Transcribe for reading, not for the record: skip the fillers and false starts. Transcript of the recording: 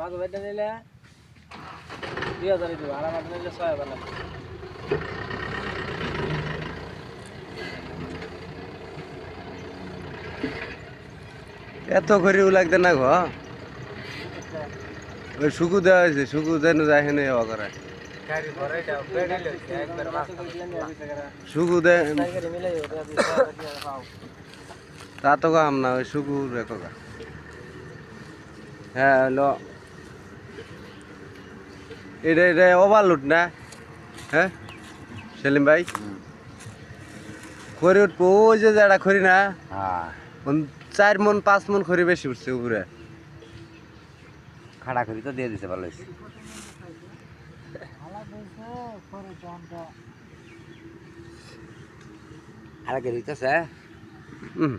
পাঁচ ভাইটা নিলে 2000 দিব আর আমারটা নিলে 6000 লাগবে এত করিও লাগতে না গো ওই সুকু দেওয়া হয়েছে সুকু দেন যায় হেনে যাওয়া করে গাড়ি ভরাইটা বেড়ে লইছে একবার মাছ সুকু দেন গাড়ি মিলাই ওটা 2000 দিয়ে পাও তা তো কাম না ওই সুকু রেখো গা হ্যাঁ হলো এটা ওভারলোড না হ্যাঁ সেলিম ভাই খড়ি উঠবো ওই যে যারা খড়ি না হ্যাঁ 4 মন 5 মন খড়ি বেশি উঠছে উপরে খাড়া করি তো দিয়ে দিছে ভালো হয়েছে আর কে দিতেছে হুম